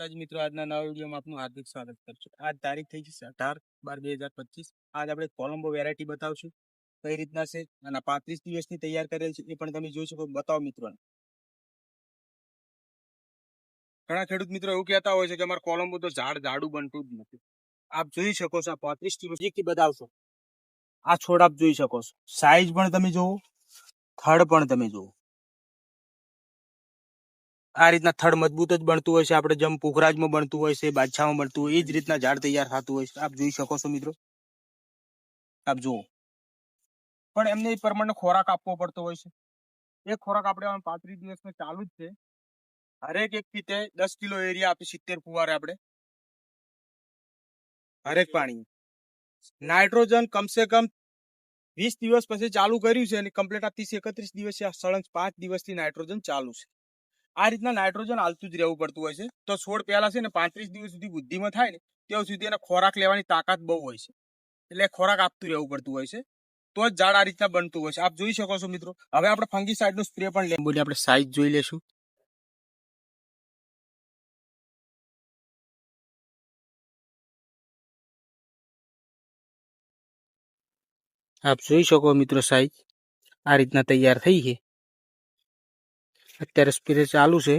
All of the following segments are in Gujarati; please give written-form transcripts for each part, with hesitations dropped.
માતાજી મિત્રો, આજના નવા વિડીયોમાં આપનું હાર્દિક સ્વાગત કરું છું। આજ તારીખ થઈ છે 18/12/2025। આજ આપણે કોલંબો વેરાયટી બતાવશું કઈ રીતના છે અને 35 દિવસની તૈયાર કરેલ છે એ પણ તમે જોઈ શકો। બતાવો મિત્રોને। ઘણા ખેડૂત મિત્રો એવું કહેતા હોય છે કે અમારે કોલંબો તો ઝાડું બનતું જ નથી। આપ જોઈ શકો છો, 35 દિવસથી બતાવશો। આ છોડ આપ જોઈ શકો છો, સાઈઝ પણ તમે જોવો, થડ પણ તમે જોવો। આ રીતના થડ મજબૂત જ બનતું હોય છે। આપણે જેમ પુખરાજમાં બનતું હોય છે, બાદશાહમાં બનતું હોય, એ જ રીતના ઝાડ તૈયાર થતું હોય છે। આપ જોઈ શકો છો મિત્રો, આપ જુઓ। પણ એમને એ પ્રમાણે ખોરાક આપવો પડતો હોય છે। એ ખોરાક આપણે 35 દિવસમાં ચાલુ જ છે। હરેક એક પીતે 10 કિલો એરિયા આપી 70 ફુવારે આપણે હરેક પાણી નાઇટ્રોજન કમસે કમ 20 દિવસ પછી ચાલુ કર્યું છે અને કમ્પ્લીટ આ 30-31 દિવસ સળંગ 5 દિવસથી નાઇટ્રોજન ચાલુ છે। આ રીતના નાઇટ્રોજન હાલતું જ રહેવું પડતું હોય છે। તો છોડ પહેલા છે ને 35 દિવસ સુધી બુદ્ધિમાં થાય ને ત્યાં સુધી એને ખોરાક લેવાની તાકાત બહુ હોય છે, એટલે ખોરાક આપતું રહેવું પડતું હોય છે, તો જ ઝાડ આ રીતના બનતું હોય છે। આપ જોઈ શકો છો મિત્રો। હવે આપણે ફંગીસાઇડ નો સ્પ્રે પણ લઈએ, બોલી આપણે સાઈઝ જોઈ લેશું। આપ જોઈ શકો મિત્રો, સાઈઝ આ રીતના તૈયાર થઈ છે। અત્યારે સ્પ્રે ચાલુ છે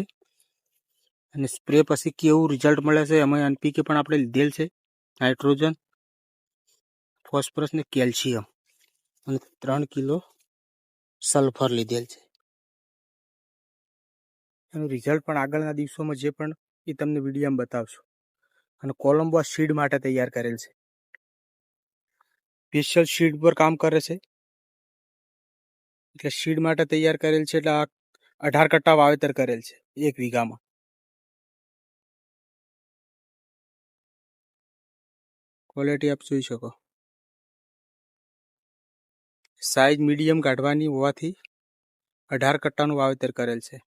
અને સ્પ્રે પછી કેવું રિઝલ્ટ મળે છે એમાં એનપીકે પણ આપણે લીધેલ છે, નાઇટ્રોજન, ફોસ્ફરસ ને કેલ્શિયમ, અને 3 કિલો સલ્ફર લીધેલ છે। એનું રિઝલ્ટ પણ આગળના દિવસોમાં જે પણ એ તમને વિડીયોમાં બતાવશું। અને કોલંબો સીડ માટે તૈયાર કરેલ છે, સ્પેશિયલ સીડ પર કામ કરે છે, એટલે સીડ માટે તૈયાર કરેલ છે। એટલે 18 કટ્ટા વાવેતર કરેલ છે 1 વીઘામાં। ક્વોલિટી આપ જોઈ શકો, સાઈઝ મીડિયમ કાઢવાની હોવાથી 18 કટ્ટાનું વાવેતર કરેલ છે।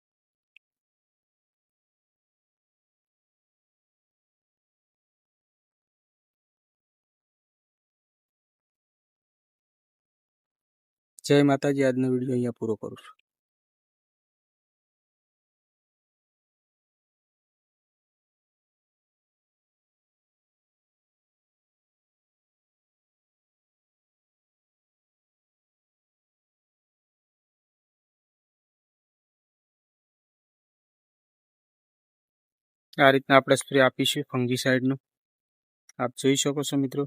જય માતાજી। આજનો વિડીયો અહીંયા પૂરો કરું છું। આ રીતના આપણે સ્પ્રે આપીશું ફંગીસાઇડનો, આપ જોઈ શકો છો મિત્રો।